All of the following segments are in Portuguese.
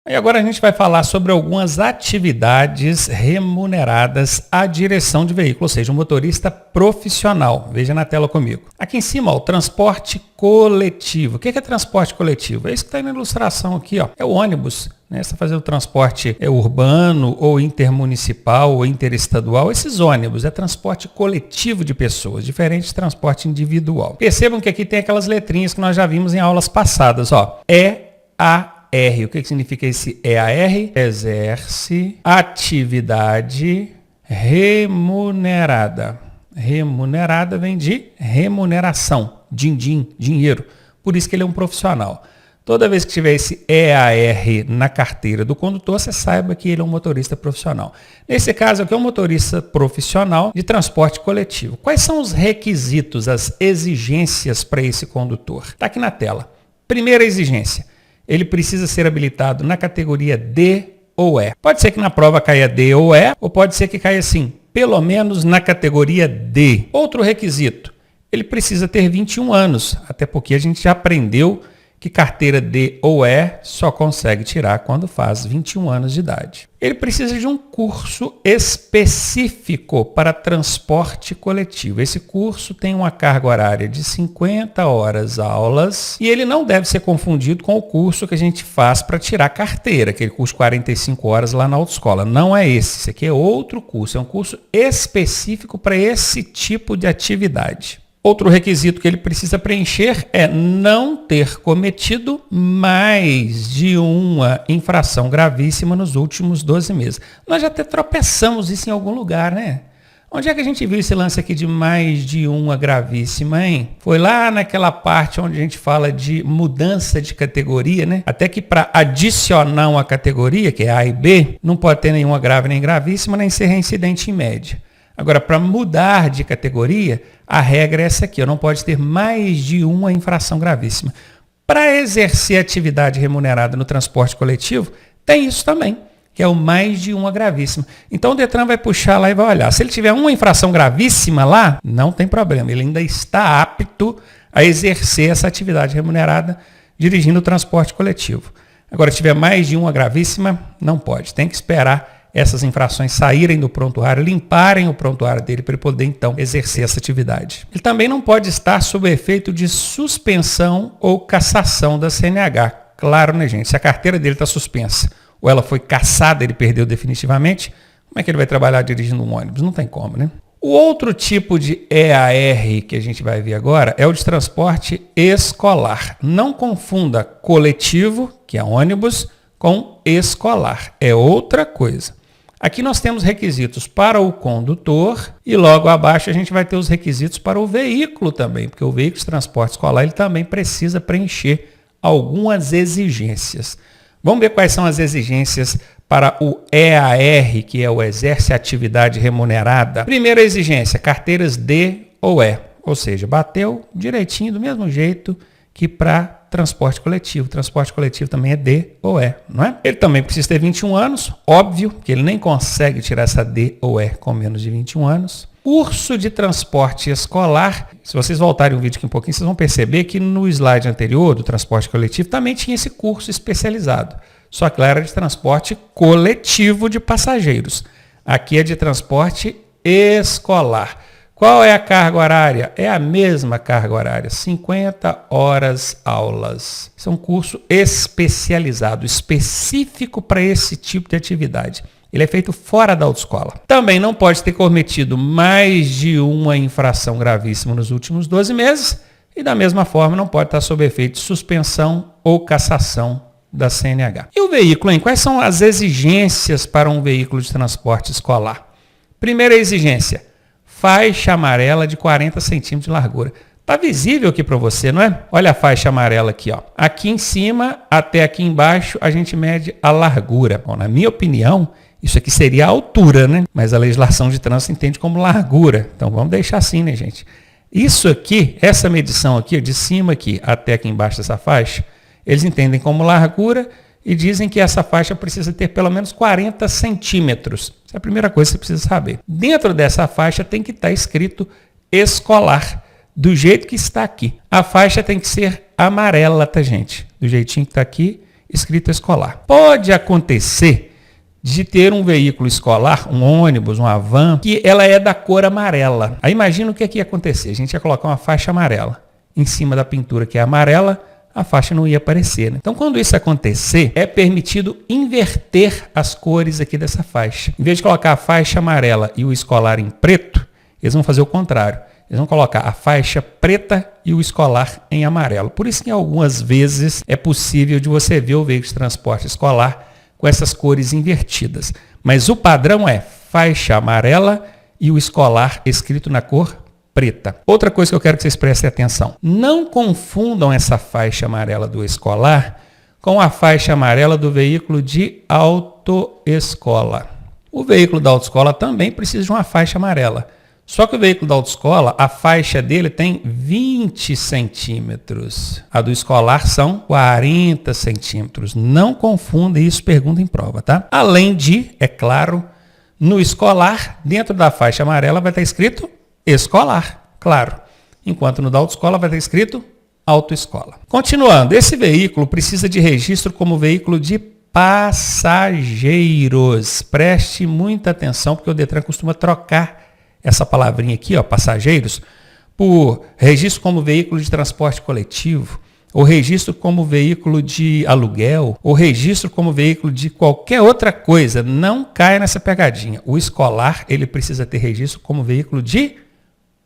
E agora a gente vai falar sobre algumas atividades remuneradas à direção de veículo, ou seja, um motorista profissional. Veja na tela comigo. Aqui em cima, ó, o transporte coletivo. O que é transporte coletivo? É isso que está na ilustração aqui, ó. É o ônibus, né? Você está fazendo transporte urbano ou intermunicipal ou interestadual. Esses ônibus é transporte coletivo de pessoas, diferente de transporte individual. Percebam que aqui tem aquelas letrinhas que nós já vimos em aulas passadas, ó. EAR. O que significa esse EAR? Exerce atividade remunerada. Remunerada vem de remuneração, din-din, dinheiro. Por isso que ele é um profissional. Toda vez que tiver esse EAR na carteira do condutor, você saiba que ele é um motorista profissional. Nesse caso aqui é um motorista profissional de transporte coletivo. Quais são os requisitos, as exigências para esse condutor? Está aqui na tela. Primeira exigência. Ele precisa ser habilitado na categoria D ou E. Pode ser que na prova caia D ou E, ou pode ser que caia assim, pelo menos na categoria D. Outro requisito, ele precisa ter 21 anos, até porque a gente já aprendeu que carteira D ou E só consegue tirar quando faz 21 anos de idade. Ele precisa de um curso específico para transporte coletivo. Esse curso tem uma carga horária de 50 horas aulas e ele não deve ser confundido com o curso que a gente faz para tirar carteira, aquele curso 45 horas lá na autoescola. Não é esse, esse aqui é outro curso, é um curso específico para esse tipo de atividade. Outro requisito que ele precisa preencher é não ter cometido mais de uma infração gravíssima nos últimos 12 meses. Nós já até tropeçamos isso em algum lugar, né? Onde é que a gente viu esse lance aqui de mais de uma gravíssima, hein? Foi lá naquela parte onde a gente fala de mudança de categoria, né? Até que para adicionar uma categoria, que é A e B, não pode ter nenhuma grave nem gravíssima, nem ser reincidente em média. Agora, para mudar de categoria, a regra é essa aqui, não pode ter mais de uma infração gravíssima. Para exercer atividade remunerada no transporte coletivo, tem isso também, que é o mais de uma gravíssima. Então o Detran vai puxar lá e vai olhar. Se ele tiver uma infração gravíssima lá, não tem problema, ele ainda está apto a exercer essa atividade remunerada dirigindo o transporte coletivo. Agora, se tiver mais de uma gravíssima, não pode, tem que esperar essas infrações saírem do prontuário, limparem o prontuário dele para ele poder, então, exercer essa atividade. Ele também não pode estar sob efeito de suspensão ou cassação da CNH. Claro, né, gente? Se a carteira dele está suspensa ou ela foi cassada, ele perdeu definitivamente, como é que ele vai trabalhar dirigindo um ônibus? Não tem como, né? O outro tipo de EAR que a gente vai ver agora é o de transporte escolar. Não confunda coletivo, que é ônibus, com escolar. É outra coisa. Aqui nós temos requisitos para o condutor e logo abaixo a gente vai ter os requisitos para o veículo também, porque o veículo de transporte escolar ele também precisa preencher algumas exigências. Vamos ver quais são as exigências para o EAR, que é o Exerce Atividade Remunerada. Primeira exigência, carteiras D ou E, ou seja, bateu direitinho do mesmo jeito que para transporte coletivo. Transporte coletivo também é D ou E, não é? Ele também precisa ter 21 anos, óbvio, que ele nem consegue tirar essa D ou E com menos de 21 anos. Curso de transporte escolar. Se vocês voltarem o vídeo aqui um pouquinho, vocês vão perceber que no slide anterior do transporte coletivo também tinha esse curso especializado. Só que lá era de transporte coletivo de passageiros. Aqui é de transporte escolar. Qual é a carga horária? É a mesma carga horária, 50 horas aulas. Isso é um curso especializado, específico para esse tipo de atividade. Ele é feito fora da autoescola. Também não pode ter cometido mais de uma infração gravíssima nos últimos 12 meses e, da mesma forma, não pode estar sob efeito de suspensão ou cassação da CNH. E o veículo, hein? Quais são as exigências para um veículo de transporte escolar? Primeira exigência, faixa amarela de 40 centímetros de largura. Está visível aqui para você, não é? Olha a faixa amarela aqui, ó. Aqui em cima até aqui embaixo a gente mede a largura. Bom, na minha opinião, isso aqui seria a altura, né? Mas a legislação de trânsito entende como largura. Então vamos deixar assim, né, gente? Isso aqui, essa medição aqui, de cima aqui até aqui embaixo dessa faixa, eles entendem como largura e dizem que essa faixa precisa ter pelo menos 40 centímetros. Essa é a primeira coisa que você precisa saber. Dentro dessa faixa tem que estar escrito escolar, do jeito que está aqui. A faixa tem que ser amarela, tá, gente? Do jeitinho que está aqui, escrito escolar. Pode acontecer de ter um veículo escolar, um ônibus, uma van, que ela é da cor amarela. Aí imagina o que ia acontecer. A gente ia colocar uma faixa amarela em cima da pintura que é amarela, a faixa não ia aparecer, né? Então, quando isso acontecer, é permitido inverter as cores aqui dessa faixa. Em vez de colocar a faixa amarela e o escolar em preto, eles vão fazer o contrário. Eles vão colocar a faixa preta e o escolar em amarelo. Por isso que algumas vezes é possível de você ver o veículo de transporte escolar com essas cores invertidas. Mas o padrão é faixa amarela e o escolar escrito na cor preta. Outra coisa que eu quero que vocês prestem atenção. Não confundam essa faixa amarela do escolar com a faixa amarela do veículo de autoescola. O veículo da autoescola também precisa de uma faixa amarela. Só que o veículo da autoescola, a faixa dele tem 20 centímetros. A do escolar são 40 centímetros. Não confunda isso, pergunta em prova, tá? Além de, é claro, no escolar, dentro da faixa amarela vai estar escrito escolar, claro. Enquanto no da autoescola vai estar escrito autoescola. Continuando, esse veículo precisa de registro como veículo de passageiros. Preste muita atenção, porque o Detran costuma trocar essa palavrinha aqui, ó, passageiros, por registro como veículo de transporte coletivo, ou registro como veículo de aluguel, ou registro como veículo de qualquer outra coisa. Não caia nessa pegadinha. O escolar, ele precisa ter registro como veículo de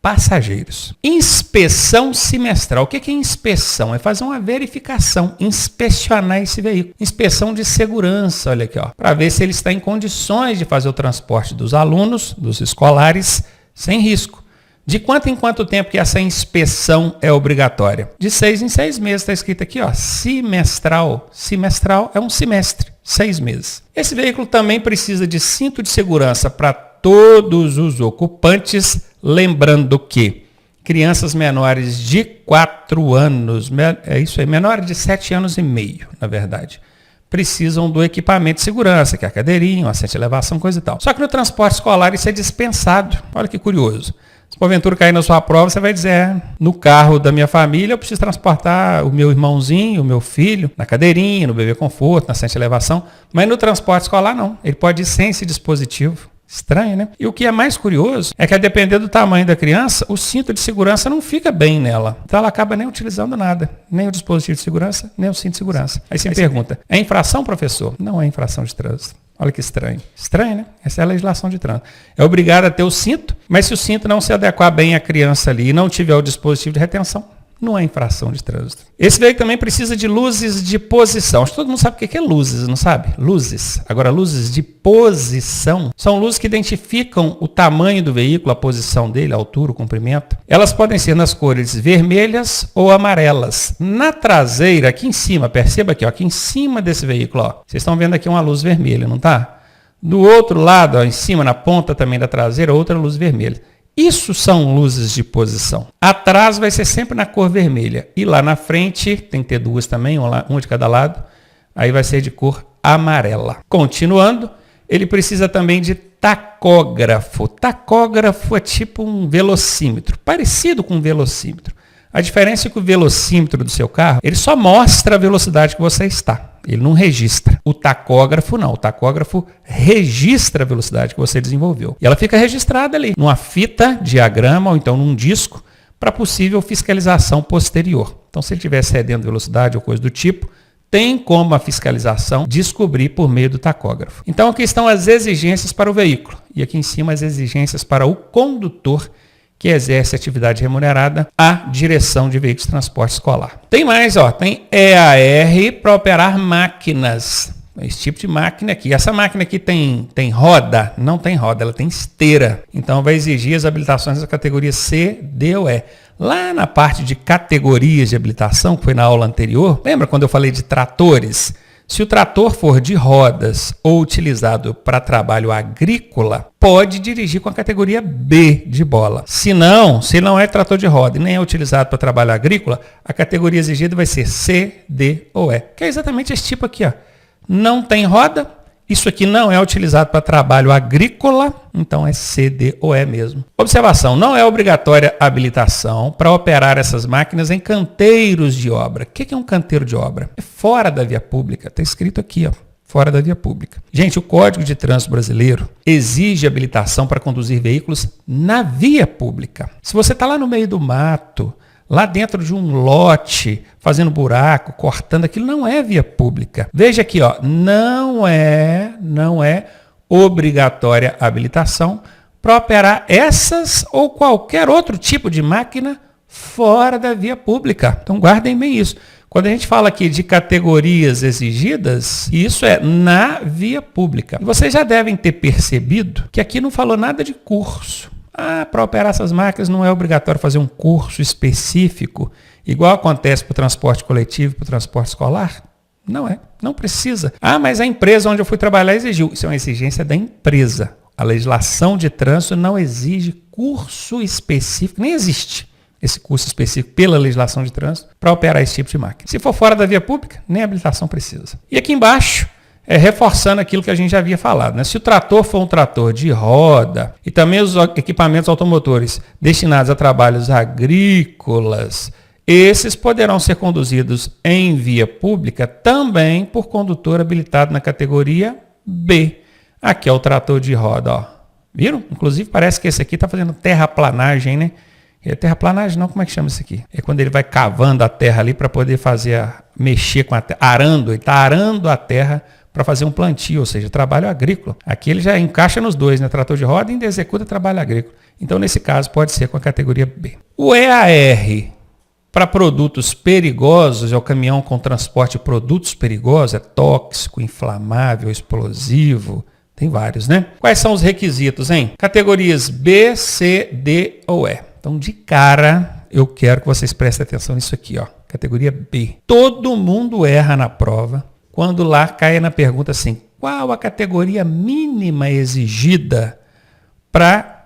passageiros. Inspeção semestral. O que é inspeção? É fazer uma verificação, inspecionar esse veículo. Inspeção de segurança, olha aqui, ó, para ver se ele está em condições de fazer o transporte dos alunos, dos escolares, sem risco. De quanto em quanto tempo que essa inspeção é obrigatória? De 6 em 6 meses, está escrito aqui, ó, semestral. Semestral é um semestre, 6 meses. Esse veículo também precisa de cinto de segurança para todos os ocupantes, lembrando que crianças menores de 4 anos, é isso aí, menores de 7 anos e meio, na verdade, precisam do equipamento de segurança, que é a cadeirinha, o assento de elevação, coisa e tal. Só que no transporte escolar isso é dispensado. Olha que curioso. Se porventura cair na sua prova, você vai dizer, no carro da minha família eu preciso transportar o meu irmãozinho, o meu filho, na cadeirinha, no bebê conforto, na assento de elevação, mas no transporte escolar não. Ele pode ir sem esse dispositivo. Estranho, né? E o que é mais curioso é que, a depender do tamanho da criança, o cinto de segurança não fica bem nela. Então ela acaba nem utilizando nada. Nem o dispositivo de segurança, nem o cinto de segurança. Aí você me pergunta, é infração, professor? Não é infração de trânsito. Olha que estranho. Estranho, né? Essa é a legislação de trânsito. É obrigado a ter o cinto, mas se o cinto não se adequar bem à criança ali e não tiver o dispositivo de retenção, não é infração de trânsito. Esse veículo também precisa de luzes de posição. Acho que todo mundo sabe o que é luzes, não sabe? Luzes. Agora, luzes de posição são luzes que identificam o tamanho do veículo, a posição dele, a altura, o comprimento. Elas podem ser nas cores vermelhas ou amarelas. Na traseira, aqui em cima, perceba aqui, ó, aqui em cima desse veículo, ó, vocês estão vendo aqui uma luz vermelha, não está? Do outro lado, ó, em cima, na ponta também da traseira, outra luz vermelha. Isso são luzes de posição. Atrás vai ser sempre na cor vermelha. E lá na frente, tem que ter duas também, uma de cada lado, aí vai ser de cor amarela. Continuando, ele precisa também de tacógrafo. Tacógrafo é tipo um velocímetro, parecido com um velocímetro. A diferença é que o velocímetro do seu carro, ele só mostra a velocidade que você está. Ele não registra. O tacógrafo não. O tacógrafo registra a velocidade que você desenvolveu. E ela fica registrada ali, numa fita, diagrama ou então num disco, para possível fiscalização posterior. Então, se ele estiver excedendo velocidade ou coisa do tipo, tem como a fiscalização descobrir por meio do tacógrafo. Então, aqui estão as exigências para o veículo. E aqui em cima as exigências para o condutor que exerce atividade remunerada, à direção de veículos de transporte escolar. Tem mais, ó, tem EAR para operar máquinas. Esse tipo de máquina aqui. Essa máquina aqui tem roda? Não tem roda, ela tem esteira. Então vai exigir as habilitações da categoria C, D ou E. Lá na parte de categorias de habilitação, que foi na aula anterior, lembra quando eu falei de tratores? Se o trator for de rodas ou utilizado para trabalho agrícola, pode dirigir com a categoria B de bola. Se não é trator de roda e nem é utilizado para trabalho agrícola, a categoria exigida vai ser C, D ou E, que é exatamente esse tipo aqui, ó. Não tem roda Isso aqui não é utilizado para trabalho agrícola, então é CDOE mesmo. Observação, não é obrigatória habilitação para operar essas máquinas em canteiros de obra. O que é um canteiro de obra? É fora da via pública, está escrito aqui, ó. Fora da via pública. Gente, o Código de Trânsito Brasileiro exige habilitação para conduzir veículos na via pública. Se você está lá no meio do mato, lá dentro de um lote, fazendo buraco, cortando, aquilo não é via pública. Veja aqui, ó, não é obrigatória habilitação para operar essas ou qualquer outro tipo de máquina fora da via pública. Então guardem bem isso. Quando a gente fala aqui de categorias exigidas, isso é na via pública. E vocês já devem ter percebido que aqui não falou nada de curso. Para operar essas máquinas não é obrigatório fazer um curso específico, igual acontece para o transporte coletivo e para o transporte escolar? Não é, não precisa. Mas a empresa onde eu fui trabalhar exigiu. Isso é uma exigência da empresa. A legislação de trânsito não exige curso específico, nem existe esse curso específico pela legislação de trânsito para operar esse tipo de máquina. Se for fora da via pública, nem habilitação precisa. E aqui embaixo, reforçando aquilo que a gente já havia falado, né? Se o trator for um trator de roda e também os equipamentos automotores destinados a trabalhos agrícolas, esses poderão ser conduzidos em via pública também por condutor habilitado na categoria B. Aqui é o trator de roda, ó. Viram? Inclusive parece que esse aqui está fazendo terraplanagem, né? Terraplanagem não, como é que chama isso aqui? É quando ele vai cavando a terra ali para poder mexer com a terra, arando, ele está arando a terra para fazer um plantio, ou seja, trabalho agrícola. Aqui ele já encaixa nos dois, né? Trator de roda e ainda executa trabalho agrícola. Então, nesse caso, pode ser com a categoria B. O EAR para produtos perigosos, é o caminhão com transporte de produtos perigosos, é tóxico, inflamável, explosivo, tem vários, né? Quais são os requisitos, hein? Categorias B, C, D ou E. Então, de cara, eu quero que vocês prestem atenção nisso aqui, ó. Categoria B. Todo mundo erra na prova quando lá cai na pergunta assim, qual a categoria mínima exigida para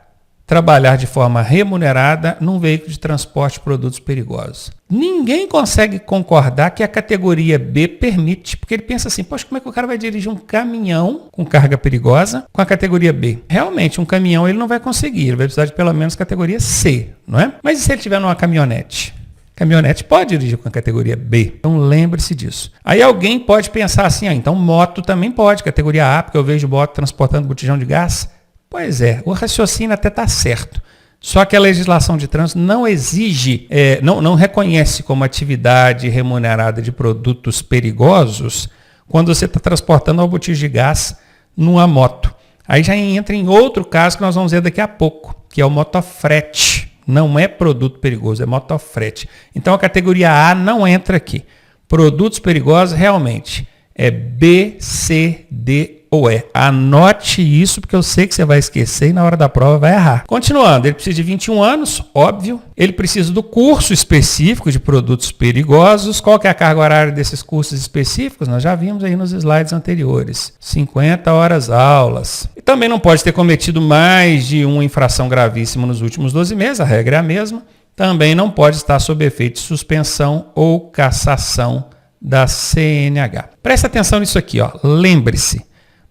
trabalhar de forma remunerada num veículo de transporte de produtos perigosos? Ninguém consegue concordar que a categoria B permite, porque ele pensa assim, poxa, como é que o cara vai dirigir um caminhão com carga perigosa com a categoria B? Realmente, um caminhão ele não vai conseguir, ele vai precisar de pelo menos categoria C, não é? Mas e se ele tiver numa caminhonete? Caminhonete pode dirigir com a categoria B, então lembre-se disso. Aí alguém pode pensar assim, então moto também pode, categoria A, porque eu vejo moto transportando botijão de gás. Pois é, o raciocínio até está certo. Só que a legislação de trânsito não exige, não reconhece como atividade remunerada de produtos perigosos quando você está transportando uma botija de gás numa moto. Aí já entra em outro caso que nós vamos ver daqui a pouco, que é o motofrete. Não é produto perigoso, é motofrete. Então a categoria A não entra aqui. Produtos perigosos realmente é B, C, D ou E. Anote isso, porque eu sei que você vai esquecer e na hora da prova vai errar. Continuando, ele precisa de 21 anos, óbvio. Ele precisa do curso específico de produtos perigosos. Qual que é a carga horária desses cursos específicos? Nós já vimos aí nos slides anteriores. 50 horas aulas. E também não pode ter cometido mais de uma infração gravíssima nos últimos 12 meses, a regra é a mesma. Também não pode estar sob efeito de suspensão ou cassação da CNH. Presta atenção nisso aqui, ó. Lembre-se,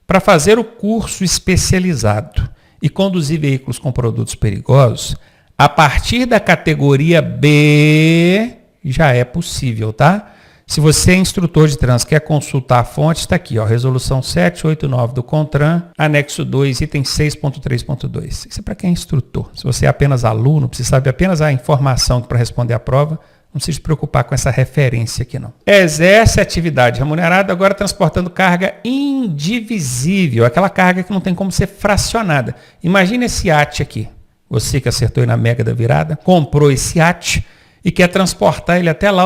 para fazer o curso especializado e conduzir veículos com produtos perigosos, a partir da categoria B já é possível, tá? Se você é instrutor de trânsito, quer consultar a fonte, está aqui, ó, resolução 789 do CONTRAN, anexo 2, item 6.3.2. Isso é para quem é instrutor. Se você é apenas aluno, precisa saber apenas a informação para responder a prova, não precisa se preocupar com essa referência aqui, não. Exerce atividade remunerada, agora transportando carga indivisível, aquela carga que não tem como ser fracionada. Imagina esse iate aqui. Você que acertou aí na mega da virada, comprou esse iate e quer transportar ele até lá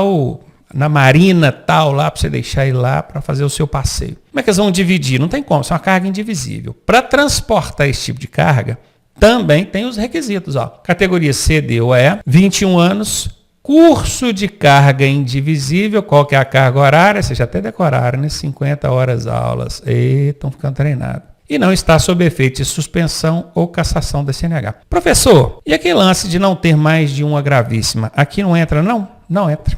na marina tal, lá para você deixar ele lá para fazer o seu passeio. Como é que eles vão dividir? Não tem como, isso é uma carga indivisível. Para transportar esse tipo de carga, também tem os requisitos, ó. Categoria C, D ou E, 21 anos, curso de carga indivisível, qual que é a carga horária? Vocês já até decoraram, né? 50 horas aulas. Estão ficando treinados. E não está sob efeito de suspensão ou cassação da CNH. Professor, e aquele lance de não ter mais de uma gravíssima? Aqui não entra, não? Não entra.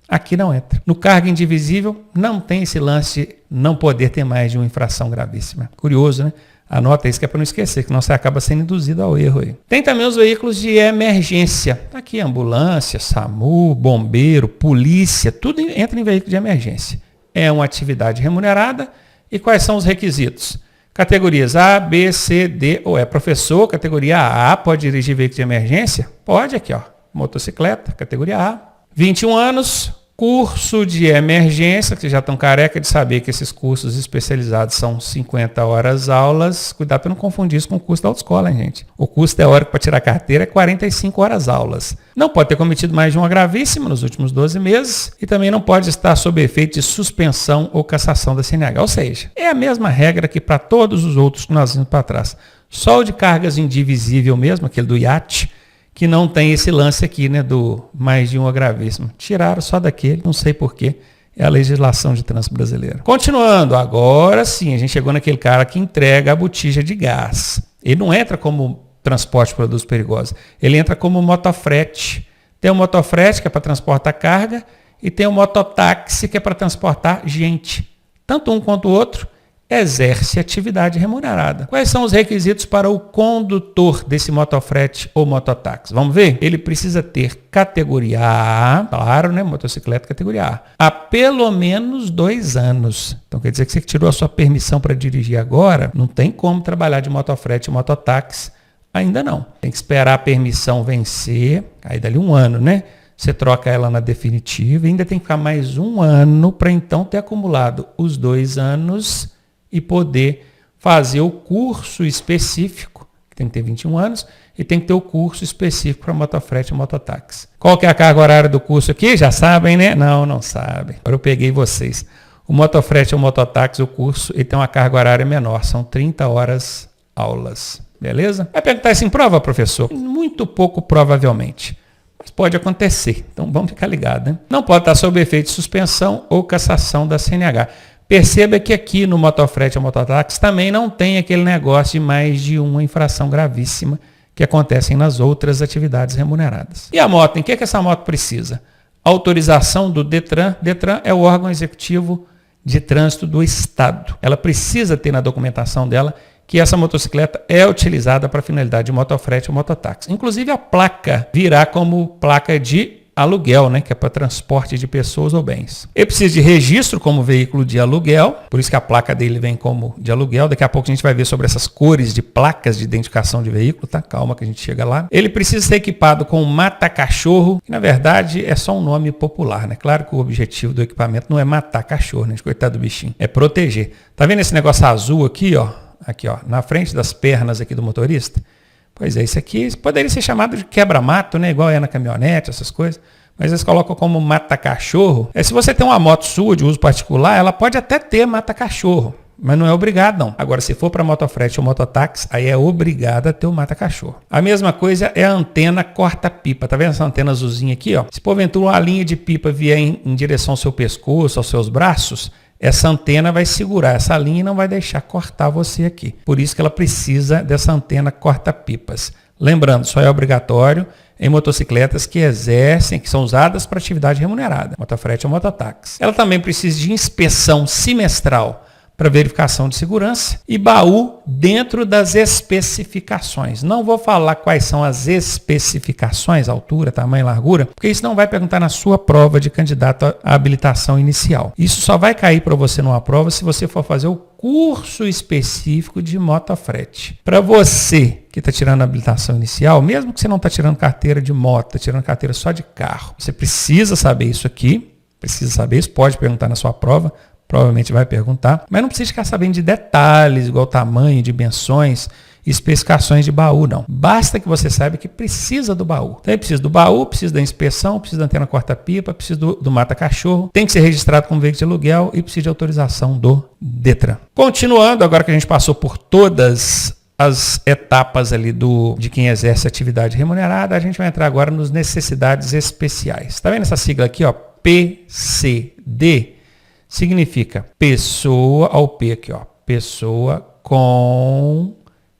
Aqui não entra. No cargo indivisível, não tem esse lance de não poder ter mais de uma infração gravíssima. Curioso, né? Anota isso que é para não esquecer, que senão você acaba sendo induzido ao erro aí. Tem também os veículos de emergência. Aqui, ambulância, SAMU, bombeiro, polícia, tudo entra em veículo de emergência. É uma atividade remunerada. E quais são os requisitos? Categorias A, B, C, D ou E. Professor, categoria A, pode dirigir veículo de emergência? Pode, aqui, ó. Motocicleta, categoria A. 21 anos, curso de emergência, que vocês já estão careca de saber que esses cursos especializados são 50 horas aulas. Cuidado para não confundir isso com o curso da autoescola, hein, gente? O curso teórico para tirar carteira é 45 horas aulas. Não pode ter cometido mais de uma gravíssima nos últimos 12 meses e também não pode estar sob efeito de suspensão ou cassação da CNH. Ou seja, é a mesma regra que para todos os outros que nós vimos para trás. Só o de cargas indivisível mesmo, aquele do iate, que não tem esse lance aqui, né, do mais de uma gravíssima. Tiraram só daquele, não sei porquê, é a legislação de trânsito brasileira. Continuando, agora sim, a gente chegou naquele cara que entrega a botija de gás. Ele não entra como transporte de produtos perigosos, ele entra como motofrete. Tem o motofrete, que é para transportar carga, e tem o mototáxi, que é para transportar gente. Tanto um quanto o outro exerce atividade remunerada. Quais são os requisitos para o condutor desse motofrete ou mototáxi? Vamos ver? Ele precisa ter categoria A, claro, né? Motocicleta categoria A. Há pelo menos 2 anos. Então quer dizer que você tirou a sua permissão para dirigir agora, não tem como trabalhar de motofrete e mototáxi ainda não. Tem que esperar a permissão vencer, aí dali 1 ano, né? Você troca ela na definitiva e ainda tem que ficar mais 1 ano para então ter acumulado os 2 anos e poder fazer o curso específico, que tem que ter 21 anos, e tem que ter o curso específico para motofrete e mototáxi. Qual que é a carga horária do curso aqui? Já sabem, né? Não sabem. Agora eu peguei vocês. O motofrete e o mototáxi, o curso, ele tem uma carga horária menor, são 30 horas aulas. Beleza? Vai perguntar isso em prova, professor? Muito pouco provavelmente. Mas pode acontecer. Então vamos ficar ligados, né? Não pode estar sob efeito de suspensão ou cassação da CNH. Perceba que aqui no motofrete e mototáxi também não tem aquele negócio de mais de uma infração gravíssima que acontecem nas outras atividades remuneradas. E a moto? Em que essa moto precisa? Autorização do Detran. Detran é o órgão executivo de trânsito do Estado. Ela precisa ter na documentação dela que essa motocicleta é utilizada para finalidade de motofrete ou mototáxi. Inclusive a placa virá como placa de aluguel, né, que é para transporte de pessoas ou bens. Ele precisa de registro como veículo de aluguel, por isso que a placa dele vem como de aluguel. Daqui a pouco a gente vai ver sobre essas cores de placas de identificação de veículo, tá? Calma que a gente chega lá. Ele precisa ser equipado com um mata-cachorro, que na verdade é só um nome popular, né? Claro que o objetivo do equipamento não é matar cachorro, né? Coitado do bichinho, é proteger. Tá vendo esse negócio azul aqui, ó? Aqui, ó, na frente das pernas aqui do motorista? Pois é, isso aqui poderia ser chamado de quebra-mato, né? Igual é na caminhonete, essas coisas. Mas eles colocam como mata-cachorro. Se você tem uma moto sua de uso particular, ela pode até ter mata-cachorro, mas não é obrigado, não. Agora, se for para motofrete ou mototáxi, aí é obrigado a ter o mata-cachorro. A mesma coisa é a antena corta-pipa. Tá vendo essa antena azulzinha aqui, ó? Se porventura uma linha de pipa vier em direção ao seu pescoço, aos seus braços, essa antena vai segurar essa linha e não vai deixar cortar você aqui. Por isso que ela precisa dessa antena corta-pipas. Lembrando, só é obrigatório em motocicletas que exercem, que são usadas para atividade remunerada, motofrete ou mototáxi. Ela também precisa de inspeção semestral para verificação de segurança e baú dentro das especificações. Não vou falar quais são as especificações, altura, tamanho e largura, porque isso não vai perguntar na sua prova de candidato à habilitação inicial. Isso só vai cair para você numa prova se você for fazer o curso específico de motofrete. Para você que está tirando a habilitação inicial, mesmo que você não está tirando carteira de moto, está tirando carteira só de carro, você precisa saber isso aqui, pode perguntar na sua prova, provavelmente vai perguntar, mas não precisa ficar sabendo de detalhes, igual tamanho, dimensões, especificações de baú, não. Basta que você saiba que precisa do baú. Então, precisa do baú, precisa da inspeção, precisa da antena corta-pipa, precisa do mata-cachorro, tem que ser registrado como veículo de aluguel e precisa de autorização do Detran. Continuando, agora que a gente passou por todas as etapas ali de quem exerce atividade remunerada, a gente vai entrar agora nos necessidades especiais. Tá vendo essa sigla aqui, ó? PCD? Significa pessoa, ao P aqui, ó, pessoa com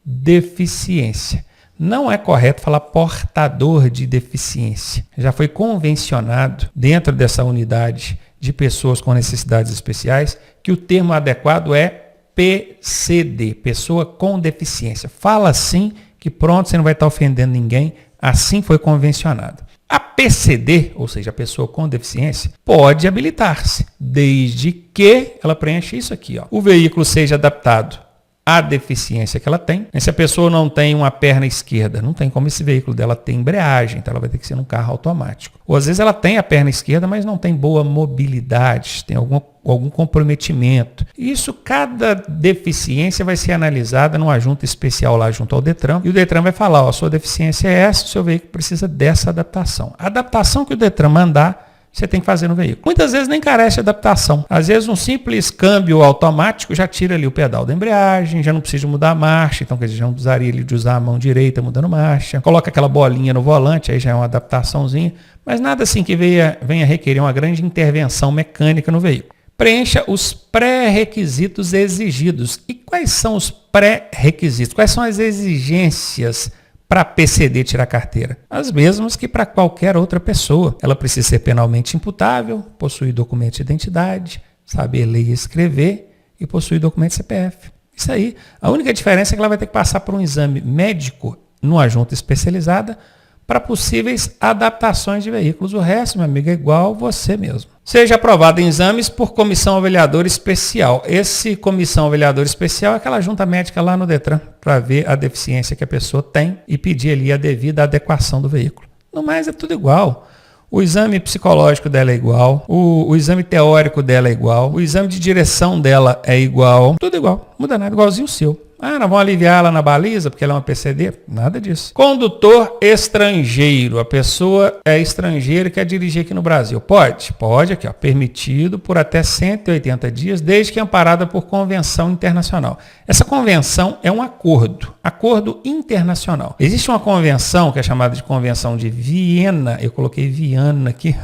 deficiência. Não é correto falar portador de deficiência. Já foi convencionado dentro dessa unidade de pessoas com necessidades especiais que o termo adequado é PCD, pessoa com deficiência. Fala assim que pronto, você não vai estar ofendendo ninguém. Assim foi convencionado. A PCD, ou seja, a pessoa com deficiência, pode habilitar-se, desde que ela preencha isso aqui. O veículo seja adaptado à deficiência que ela tem. Se a pessoa não tem uma perna esquerda, não tem como esse veículo dela ter embreagem, então ela vai ter que ser num carro automático. Ou às vezes ela tem a perna esquerda, mas não tem boa mobilidade, tem algum comprometimento. Isso, cada deficiência vai ser analisada numa junta especial lá junto ao Detran, e o Detran vai falar, sua deficiência é essa, o seu veículo precisa dessa adaptação. A adaptação que o Detran mandar, você tem que fazer no veículo. Muitas vezes nem carece de adaptação. Às vezes um simples câmbio automático já tira ali o pedal da embreagem, já não precisa mudar a marcha, então quer dizer, já não precisaria de usar a mão direita mudando marcha. Coloca aquela bolinha no volante, aí já é uma adaptaçãozinha, mas nada assim que venha requerer uma grande intervenção mecânica no veículo. Preencha os pré-requisitos exigidos. E quais são os pré-requisitos? Quais são as exigências para PCD tirar carteira? As mesmas que para qualquer outra pessoa. Ela precisa ser penalmente imputável, possuir documento de identidade, saber ler e escrever e possuir documento de CPF. Isso aí. A única diferença é que ela vai ter que passar por um exame médico numa junta especializada para possíveis adaptações de veículos. O resto, meu amigo, é igual você mesmo. Seja aprovado em exames por comissão avaliadora especial. Esse comissão avaliadora especial é aquela junta médica lá no Detran para ver a deficiência que a pessoa tem e pedir ali a devida adequação do veículo. No mais, é tudo igual. O exame psicológico dela é igual, o exame teórico dela é igual, o exame de direção dela é igual, tudo igual, não muda nada, igualzinho o seu. Nós vamos aliviar ela na baliza porque ela é uma PCD? Nada disso. Condutor estrangeiro. A pessoa é estrangeira e quer dirigir aqui no Brasil. Pode? Pode, aqui, permitido por até 180 dias, desde que amparada por convenção internacional. Essa convenção é um acordo internacional. Existe uma convenção que é chamada de Convenção de Viena, eu coloquei Viana aqui,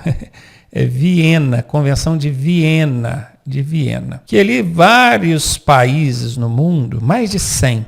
é Viena, Convenção de Viena, que ali vários países no mundo, mais de 100,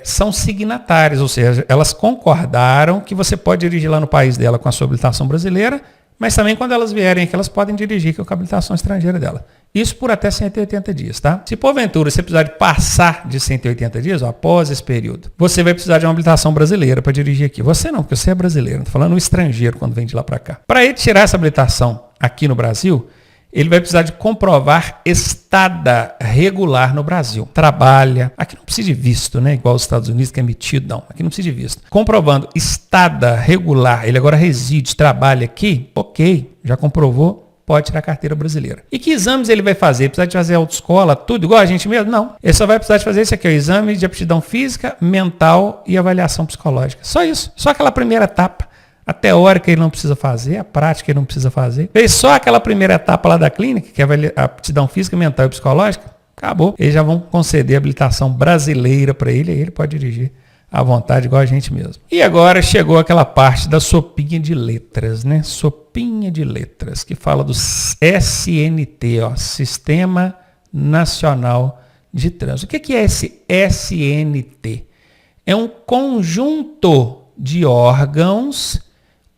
são signatários, ou seja, elas concordaram que você pode dirigir lá no país dela com a sua habilitação brasileira, mas também quando elas vierem aqui, elas podem dirigir com a habilitação estrangeira dela. Isso por até 180 dias, tá? Se porventura você precisar de passar de 180 dias, após esse período, você vai precisar de uma habilitação brasileira para dirigir aqui. Você não, porque você é brasileiro, não estou falando um estrangeiro quando vem de lá para cá. Para ele tirar essa habilitação aqui no Brasil, ele vai precisar de comprovar estada regular no Brasil. Trabalha. Aqui não precisa de visto, né? Igual os Estados Unidos que é emitido, não. Aqui não precisa de visto. Comprovando estada regular, ele agora reside, trabalha aqui, ok, já comprovou, pode tirar a carteira brasileira. E que exames ele vai fazer? Precisa de fazer autoescola, tudo igual a gente mesmo? Não. Ele só vai precisar de fazer esse aqui, o exame de aptidão física, mental e avaliação psicológica. Só isso. Só aquela primeira etapa. A teórica ele não precisa fazer, a prática ele não precisa fazer. Fez só aquela primeira etapa lá da clínica, que é a aptidão física, mental e psicológica, acabou. Eles já vão conceder a habilitação brasileira para ele, aí ele pode dirigir à vontade, igual a gente mesmo. E agora chegou aquela parte da sopinha de letras, né? Sopinha de letras, que fala do SNT, Sistema Nacional de Trânsito. O que é esse SNT? É um conjunto de órgãos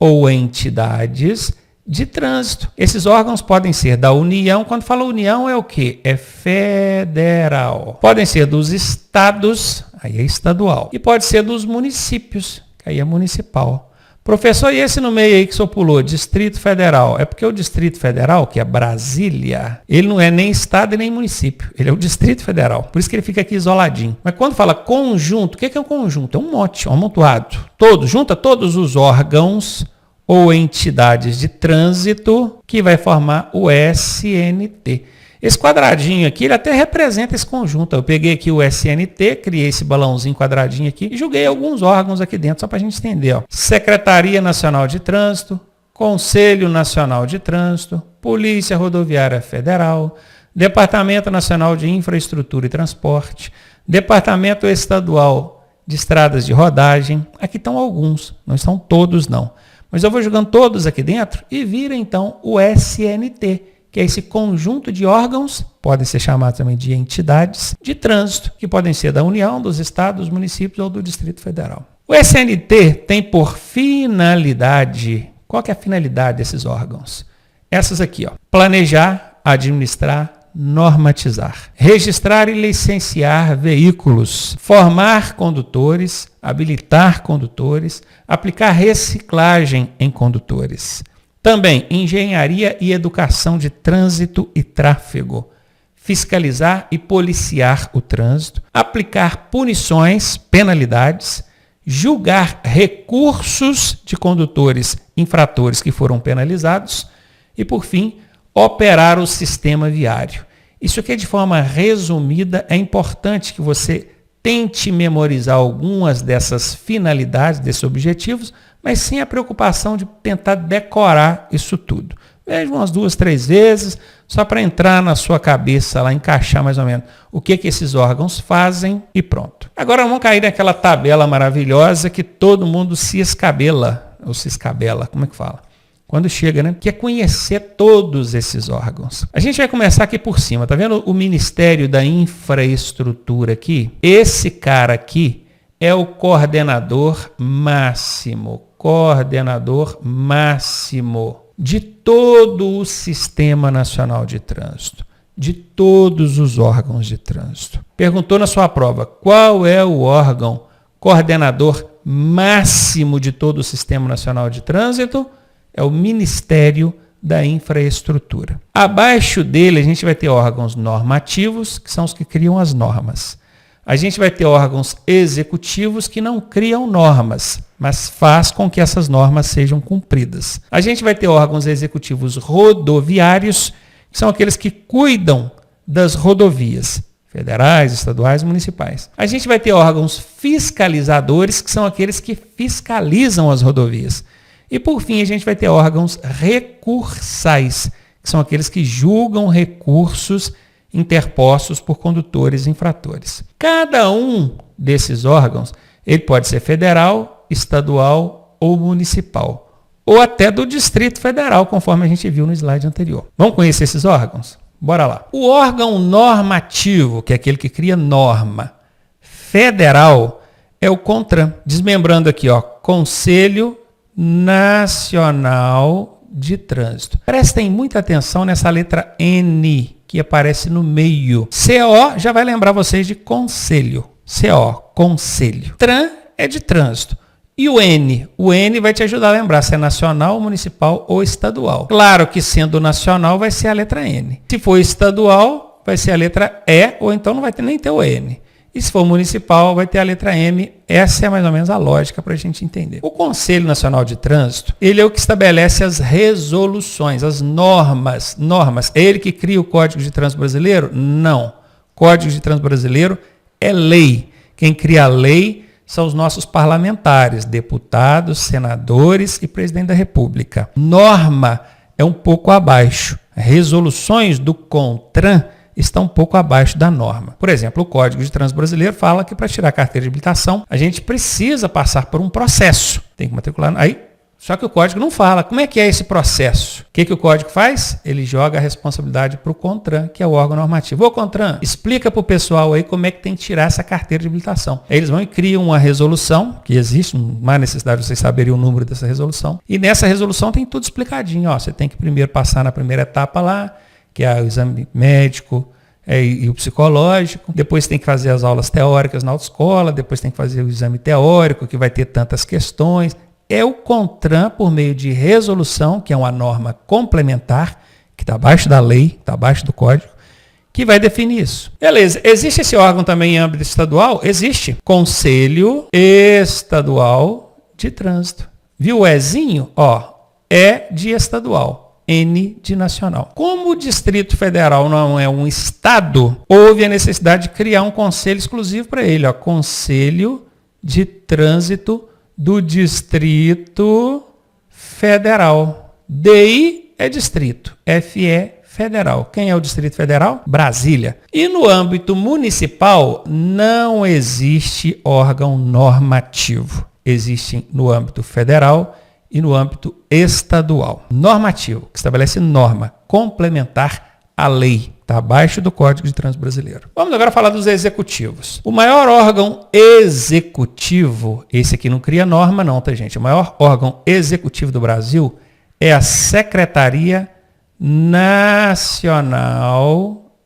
ou entidades de trânsito. Esses órgãos podem ser da União. Quando fala União é o quê? É federal. Podem ser dos estados, aí é estadual. E pode ser dos municípios, que aí é municipal. Professor, e esse no meio aí que o senhor pulou, Distrito Federal? É porque o Distrito Federal, que é Brasília, ele não é nem estado e nem município. Ele é o Distrito Federal. Por isso que ele fica aqui isoladinho. Mas quando fala conjunto, o que é um conjunto? É um mote, um amontoado. Junta todos os órgãos ou entidades de trânsito que vai formar o SNT. Esse quadradinho aqui, ele até representa esse conjunto. Eu peguei aqui o SNT, criei esse balãozinho quadradinho aqui e joguei alguns órgãos aqui dentro, só para a gente entender. Secretaria Nacional de Trânsito, Conselho Nacional de Trânsito, Polícia Rodoviária Federal, Departamento Nacional de Infraestrutura e Transporte, Departamento Estadual de Estradas de Rodagem. Aqui estão alguns, não estão todos não. Mas eu vou jogando todos aqui dentro e vira então o SNT, que é esse conjunto de órgãos, podem ser chamados também de entidades de trânsito, que podem ser da União, dos estados, dos municípios ou do Distrito Federal. O SNT tem por finalidade, qual que é a finalidade desses órgãos? Essas aqui, ó: planejar, administrar, normatizar, registrar e licenciar veículos, formar condutores, habilitar condutores, aplicar reciclagem em condutores. Também engenharia e educação de trânsito e tráfego, fiscalizar e policiar o trânsito, aplicar punições, penalidades, julgar recursos de condutores infratores que foram penalizados e, por fim, operar o sistema viário. Isso aqui, de forma resumida, é importante que você tente memorizar algumas dessas finalidades, desses objetivos, mas sem a preocupação de tentar decorar isso tudo. Veja umas 2, 3 vezes, só para entrar na sua cabeça lá, encaixar mais ou menos o que esses órgãos fazem e pronto. Agora vamos cair naquela tabela maravilhosa que todo mundo se escabela, ou se escabela, como é que fala? Quando chega, né? Que é conhecer todos esses órgãos. A gente vai começar aqui por cima, tá vendo o Ministério da Infraestrutura aqui? Esse cara aqui é o coordenador máximo de todo o Sistema Nacional de Trânsito, de todos os órgãos de trânsito. Perguntou na sua prova, qual é o órgão coordenador máximo de todo o Sistema Nacional de Trânsito? É o Ministério da Infraestrutura. Abaixo dele, a gente vai ter órgãos normativos, que são os que criam as normas. A gente vai ter órgãos executivos que não criam normas, mas faz com que essas normas sejam cumpridas. A gente vai ter órgãos executivos rodoviários, que são aqueles que cuidam das rodovias, federais, estaduais e municipais. A gente vai ter órgãos fiscalizadores, que são aqueles que fiscalizam as rodovias. E, por fim, a gente vai ter órgãos recursais, que são aqueles que julgam recursos interpostos por condutores infratores. Cada um desses órgãos, ele pode ser federal, estadual ou municipal, ou até do Distrito Federal, conforme a gente viu no slide anterior. Vamos conhecer esses órgãos? Bora lá. O órgão normativo, que é aquele que cria norma federal, é o CONTRAN. Desmembrando aqui, ó, Conselho Nacional de Trânsito. Prestem muita atenção nessa letra N, que aparece no meio. CO já vai lembrar vocês de conselho. CO, conselho. TRAN é de trânsito. E o N? O N vai te ajudar a lembrar se é nacional, municipal ou estadual. Claro que sendo nacional vai ser a letra N. Se for estadual, vai ser a letra E, ou então não vai ter nem ter o N. E se for municipal, vai ter a letra M. Essa é mais ou menos a lógica para a gente entender. O Conselho Nacional de Trânsito, ele é o que estabelece as resoluções, as normas. É ele que cria o Código de Trânsito Brasileiro? Não. Código de Trânsito Brasileiro é lei. Quem cria a lei são os nossos parlamentares, deputados, senadores e presidente da República. Norma é um pouco abaixo. Resoluções do CONTRAN estão um pouco abaixo da norma. Por exemplo, o Código de Trânsito Brasileiro fala que para tirar a carteira de habilitação, a gente precisa passar por um processo. Tem que matricular aí. Só que o código não fala. Como é que é esse processo? O que o código faz? Ele joga a responsabilidade para o CONTRAN, que é o órgão normativo. Ô CONTRAN, explica para o pessoal aí como é que tem que tirar essa carteira de habilitação. Aí eles vão e criam uma resolução, que existe, não há necessidade de vocês saberem o número dessa resolução. E nessa resolução tem tudo explicadinho. Ó, você tem que primeiro passar na primeira etapa lá, que é o exame médico e o psicológico. Depois tem que fazer as aulas teóricas na autoescola, depois tem que fazer o exame teórico, que vai ter tantas questões. É o CONTRAN, por meio de resolução, que é uma norma complementar, que está abaixo da lei, está abaixo do código, que vai definir isso. Beleza, existe esse órgão também em âmbito estadual? Existe. Conselho Estadual de Trânsito. Viu o Ezinho? Ó, é de estadual. N de nacional. Como o Distrito Federal não é um estado, houve a necessidade de criar um conselho exclusivo para ele. Ó, Conselho de Trânsito do Distrito Federal. DI é distrito, FE federal. Quem é o Distrito Federal? Brasília. E no âmbito municipal não existe órgão normativo. Existe no âmbito federal e no âmbito estadual. Normativo, que estabelece norma complementar a lei, está abaixo do Código de Trânsito Brasileiro. Vamos agora falar dos executivos. O maior órgão executivo, esse aqui não cria norma não, tá gente? O maior órgão executivo do Brasil é a Secretaria Nacional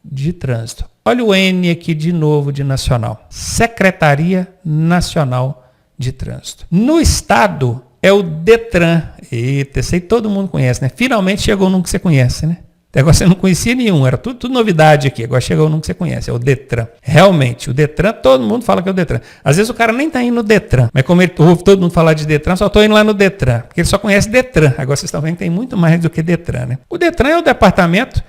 de Trânsito. Olha o N aqui de novo de nacional. Secretaria Nacional de Trânsito. No estado é o Detran. Eita, esse aí todo mundo conhece, né? Finalmente chegou num que você conhece, né? Até agora você não conhecia nenhum, era tudo novidade aqui. Agora chegou num que você conhece, é o Detran. Realmente, o Detran, todo mundo fala que é o Detran. Às vezes o cara nem está indo no Detran, mas como ele ouve todo mundo falar de Detran, só estou indo lá no Detran, porque ele só conhece Detran. Agora vocês estão vendo que tem muito mais do que Detran, né? O Detran é o Departamento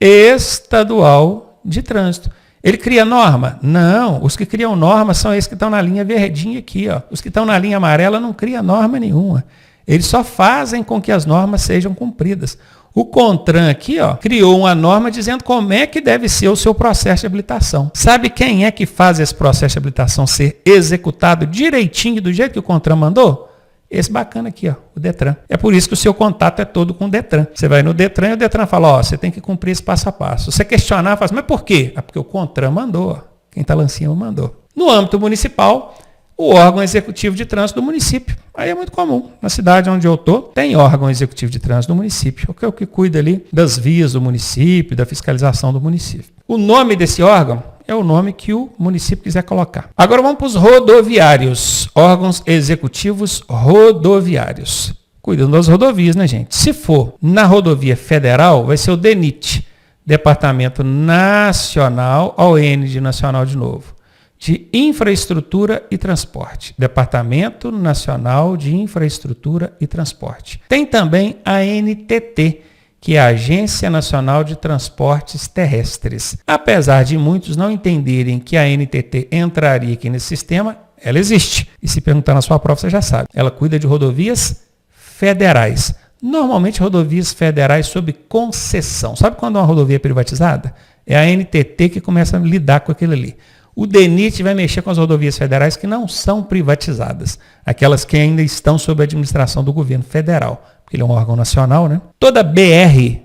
Estadual de Trânsito. Ele cria norma? Não, os que criam norma são esses que estão na linha verdinha aqui, ó. Os que estão na linha amarela não criam norma nenhuma. Eles só fazem com que as normas sejam cumpridas. O CONTRAN aqui, ó, criou uma norma dizendo como é que deve ser o seu processo de habilitação. Sabe quem é que faz esse processo de habilitação ser executado direitinho do jeito que o CONTRAN mandou? Esse bacana aqui, ó, o Detran. É por isso que o seu contato é todo com o Detran. Você vai no Detran e o Detran fala, ó, você tem que cumprir esse passo a passo. Você questionar, fala assim, mas por quê? É porque o CONTRAN mandou, ó. Quem está lá em cima mandou. No âmbito municipal, o órgão executivo de trânsito do município. Aí é muito comum. Na cidade onde eu estou, tem órgão executivo de trânsito do município, que é o que cuida ali das vias do município, da fiscalização do município. O nome desse órgão é o nome que o município quiser colocar. Agora vamos para os rodoviários, órgãos executivos rodoviários. Cuidando das rodovias, né, gente? Se for na rodovia federal, vai ser o DENIT, Departamento Nacional, ON de Nacional de novo, de Infraestrutura e Transporte. Departamento Nacional de Infraestrutura e Transporte. Tem também a ANTT, que é a Agência Nacional de Transportes Terrestres. Apesar de muitos não entenderem que a ANTT entraria aqui nesse sistema, ela existe. E se perguntar na sua prova, você já sabe. Ela cuida de rodovias federais. Normalmente rodovias federais sob concessão. Sabe quando uma rodovia é privatizada? É a ANTT que começa a lidar com aquilo ali. O DENIT vai mexer com as rodovias federais que não são privatizadas. Aquelas que ainda estão sob a administração do governo federal. Porque ele é um órgão nacional, né? Toda BR,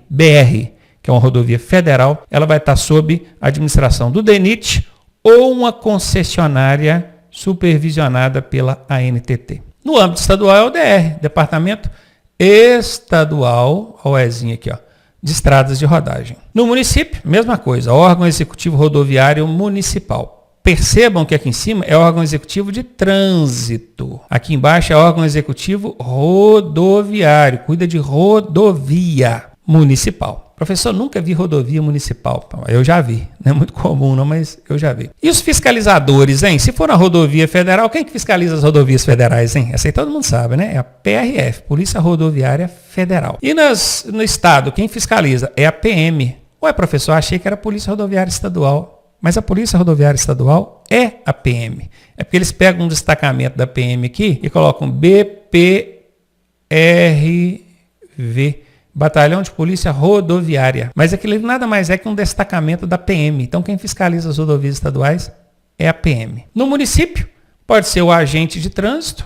que é uma rodovia federal, ela vai estar sob a administração do DENIT ou uma concessionária supervisionada pela ANTT. No âmbito estadual é o DR, Departamento Estadual, o Ezinho aqui, ó, de Estradas de Rodagem. No município, mesma coisa, órgão executivo rodoviário municipal. Percebam que aqui em cima é órgão executivo de trânsito. Aqui embaixo é órgão executivo rodoviário. Cuida de rodovia municipal. Professor, nunca vi rodovia municipal. Eu já vi. Não é muito comum não, mas eu já vi. E os fiscalizadores, hein? Se for na rodovia federal, quem que fiscaliza as rodovias federais, hein? Essa aí todo mundo sabe, né? É a PRF, Polícia Rodoviária Federal. E no estado, quem fiscaliza? É a PM. Ué, professor, achei que era a Polícia Rodoviária Estadual. Mas a Polícia Rodoviária Estadual é a PM. É porque eles pegam um destacamento da PM aqui e colocam BPRV, Batalhão de Polícia Rodoviária. Mas aquilo nada mais é que um destacamento da PM. Então quem fiscaliza as rodovias estaduais é a PM. No município, pode ser o agente de trânsito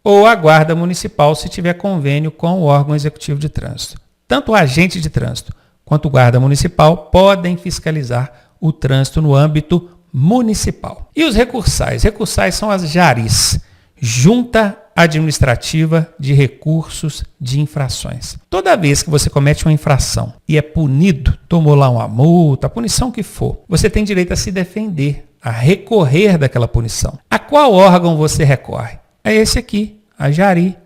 ou a guarda municipal, se tiver convênio com o órgão executivo de trânsito. Tanto o agente de trânsito quanto o guarda municipal podem fiscalizar o trânsito no âmbito municipal. E os recursais? Recursais são as JARIs, Junta Administrativa de Recursos de Infrações. Toda vez que você comete uma infração e é punido, tomou lá uma multa, a punição que for, você tem direito a se defender, a recorrer daquela punição. A qual órgão você recorre? É esse aqui, a JARI,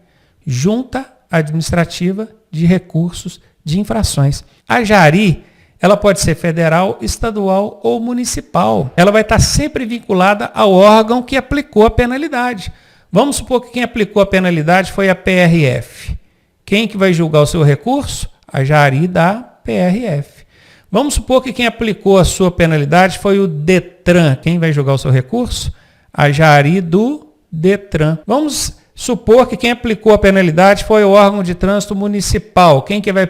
Junta Administrativa de Recursos de Infrações. A JARI, ela pode ser federal, estadual ou municipal. Ela vai estar sempre vinculada ao órgão que aplicou a penalidade. Vamos supor que quem aplicou a penalidade foi a PRF. Quem que vai julgar o seu recurso? A JARI da PRF. Vamos supor que quem aplicou a sua penalidade foi o DETRAN. Quem vai julgar o seu recurso? A JARI do DETRAN. Vamos supor que quem aplicou a penalidade foi o órgão de trânsito municipal. Quem que vai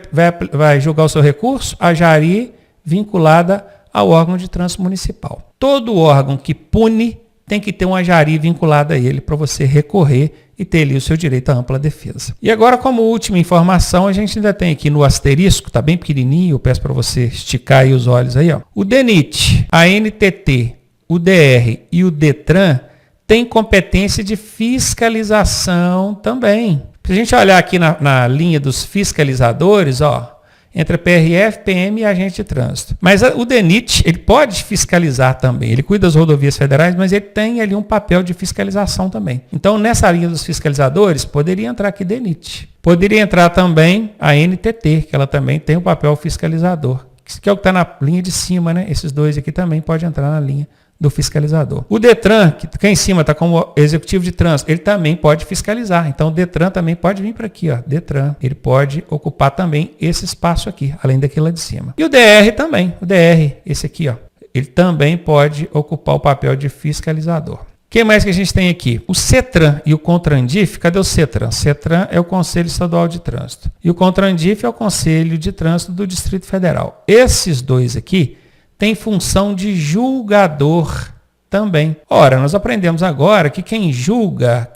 julgar o seu recurso? A JARI vinculada ao órgão de trânsito municipal. Todo órgão que pune tem que ter uma JARI vinculada a ele para você recorrer e ter ali o seu direito à ampla defesa. E agora, como última informação, a gente ainda tem aqui no asterisco, tá bem pequenininho, eu peço para você esticar aí os olhos aí, ó. O DENIT, a NTT, o DR e o DETRAN têm competência de fiscalização também. Se a gente olhar aqui na linha dos fiscalizadores, ó, entre a PRF, PM e agente de trânsito. Mas o DENIT, ele pode fiscalizar também. Ele cuida das rodovias federais, mas ele tem ali um papel de fiscalização também. Então, nessa linha dos fiscalizadores, poderia entrar aqui DENIT. Poderia entrar também a NTT, que ela também tem um papel fiscalizador. Que é o que está na linha de cima, né? Esses dois aqui também podem entrar na linha do fiscalizador. O DETRAN, que cá em cima está como executivo de trânsito, ele também pode fiscalizar. Então o DETRAN também pode vir para aqui, ó, DETRAN. Ele pode ocupar também esse espaço aqui, além daquele lá de cima. E o DR também, o DR, esse aqui, ó, ele também pode ocupar o papel de fiscalizador. O que mais que a gente tem aqui? O CETRAN e o CONTRANDIF, cadê o CETRAN? CETRAN é o Conselho Estadual de Trânsito. E o CONTRANDIF é o Conselho de Trânsito do Distrito Federal. Esses dois aqui tem função de julgador também. Ora, nós aprendemos agora que quem julga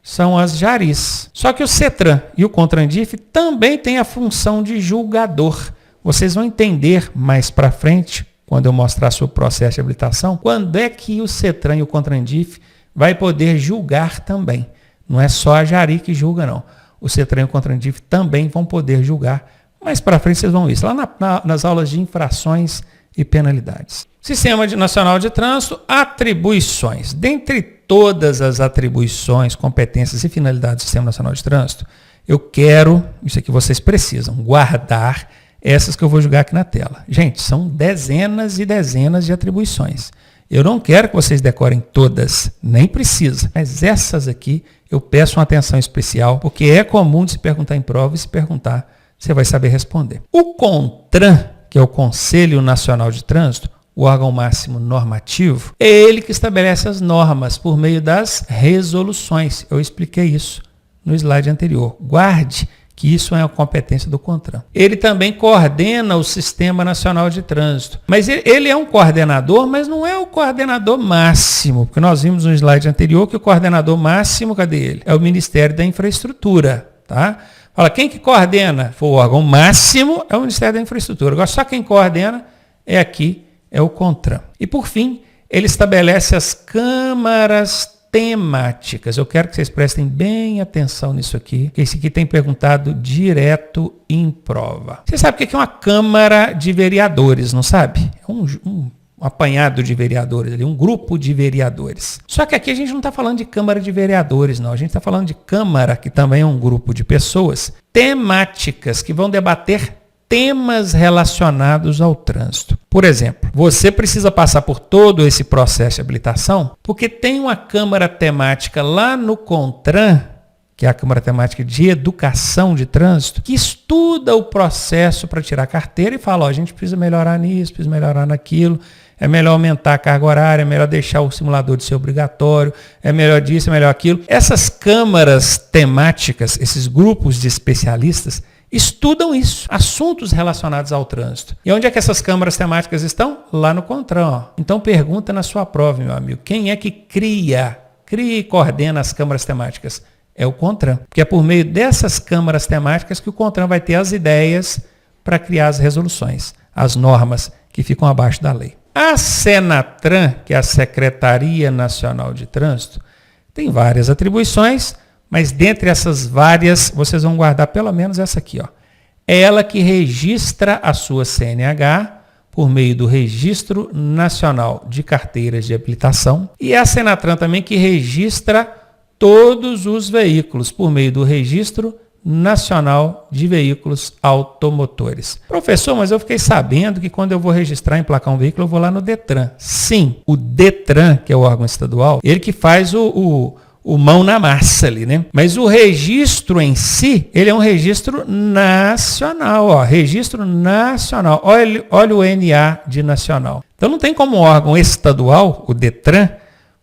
são as jaris. Só que o CETRAN e o CONTRANDIF também têm a função de julgador. Vocês vão entender mais para frente, quando eu mostrar seu processo de habilitação, quando é que o CETRAN e o CONTRANDIF vai poder julgar também. Não é só a jari que julga, não. O CETRAN e o CONTRANDIF também vão poder julgar. Mais para frente vocês vão ver isso, lá nas aulas de infrações e penalidades. Sistema Nacional de Trânsito, atribuições. Dentre todas as atribuições, competências e finalidades do Sistema Nacional de Trânsito, eu quero, isso aqui vocês precisam, guardar essas que eu vou jogar aqui na tela. Gente, são dezenas e dezenas de atribuições. Eu não quero que vocês decorem todas, nem precisa. Mas essas aqui eu peço uma atenção especial, porque é comum de se perguntar em prova e se perguntar, você vai saber responder. O CONTRAN, que é o Conselho Nacional de Trânsito, o órgão máximo normativo, é ele que estabelece as normas por meio das resoluções. Eu expliquei isso no slide anterior. Guarde que isso é a competência do CONTRAN. Ele também coordena o Sistema Nacional de Trânsito. Mas ele é um coordenador, mas não é o coordenador máximo, porque nós vimos no slide anterior que o coordenador máximo, cadê ele? É o Ministério da Infraestrutura, tá? Fala, quem que coordena? O órgão máximo é o Ministério da Infraestrutura. Agora, só quem coordena é o CONTRAN. E, por fim, ele estabelece as câmaras temáticas. Eu quero que vocês prestem bem atenção nisso aqui, porque esse aqui tem perguntado direto em prova. Você sabe o que é uma Câmara de Vereadores, não sabe? É um apanhado de vereadores ali, um grupo de vereadores. Só que aqui a gente não está falando de Câmara de Vereadores, não. A gente está falando de Câmara, que também é um grupo de pessoas, temáticas, que vão debater temas relacionados ao trânsito. Por exemplo, você precisa passar por todo esse processo de habilitação, porque tem uma Câmara temática lá no CONTRAN, que é a Câmara Temática de Educação de Trânsito, que estuda o processo para tirar a carteira e fala, ó, a gente precisa melhorar nisso, precisa melhorar naquilo, é melhor aumentar a carga horária, é melhor deixar o simulador de ser obrigatório, é melhor disso, é melhor aquilo. Essas câmaras temáticas, esses grupos de especialistas, estudam isso, assuntos relacionados ao trânsito. E onde é que essas câmaras temáticas estão? Lá no CONTRAN. Ó. Então pergunta na sua prova, meu amigo, quem é que cria e coordena as câmaras temáticas? É o CONTRAN, porque é por meio dessas câmaras temáticas que o CONTRAN vai ter as ideias para criar as resoluções, as normas que ficam abaixo da lei. A SENATRAN, que é a Secretaria Nacional de Trânsito, tem várias atribuições, mas dentre essas várias, vocês vão guardar pelo menos essa aqui. Ó. É ela que registra a sua CNH por meio do Registro Nacional de Carteiras de Habilitação e é a SENATRAN também que registra todos os veículos por meio do Registro Nacional de Veículos Automotores. Professor, mas eu fiquei sabendo que quando eu vou registrar e emplacar um veículo, eu vou lá no DETRAN. Sim, o DETRAN, que é o órgão estadual, ele que faz o mão na massa ali, né? Mas o registro em si, ele é um registro nacional, ó, registro nacional. Olha o NA de nacional. Então não tem como órgão estadual, o DETRAN,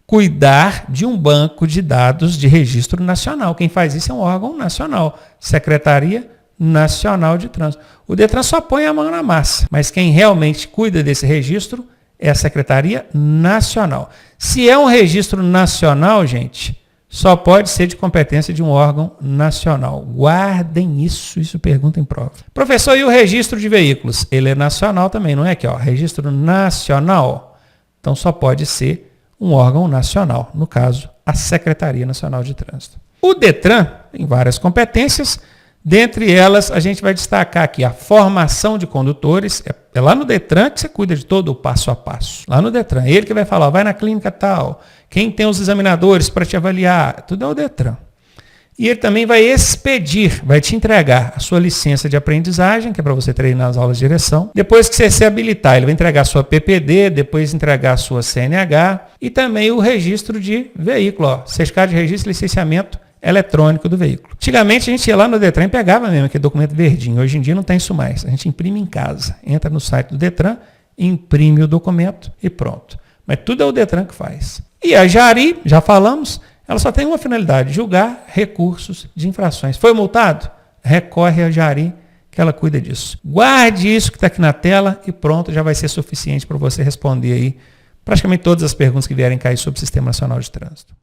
cuidar de um banco de dados de registro nacional. Quem faz isso é um órgão nacional, Secretaria Nacional de Trânsito. O DETRAN só põe a mão na massa, mas quem realmente cuida desse registro é a Secretaria Nacional. Se é um registro nacional, gente, só pode ser de competência de um órgão nacional. Guardem isso pergunta em prova. Professor, e o registro de veículos? Ele é nacional também, não é aqui, ó, registro nacional. Então só pode ser um órgão nacional, no caso, a Secretaria Nacional de Trânsito. O Detran tem várias competências, dentre elas a gente vai destacar aqui a formação de condutores. É lá no Detran que você cuida de todo o passo a passo. Lá no Detran, ele que vai falar, ó, vai na clínica tal, quem tem os examinadores para te avaliar, tudo é o Detran. E ele também vai expedir, vai te entregar a sua licença de aprendizagem, que é para você treinar as aulas de direção. Depois que você se habilitar, ele vai entregar a sua PPD, depois entregar a sua CNH e também o registro de veículo, ó, certificado de registro e licenciamento eletrônico do veículo. Antigamente a gente ia lá no Detran e pegava mesmo aquele documento verdinho. Hoje em dia não tem isso mais. A gente imprime em casa. Entra no site do Detran, imprime o documento e pronto. Mas tudo é o Detran que faz. E a Jari, já falamos, ela só tem uma finalidade, julgar recursos de infrações. Foi multado? Recorre a Jari, que ela cuida disso. Guarde isso que está aqui na tela e pronto, já vai ser suficiente para você responder aí praticamente todas as perguntas que vierem cair sobre o Sistema Nacional de Trânsito.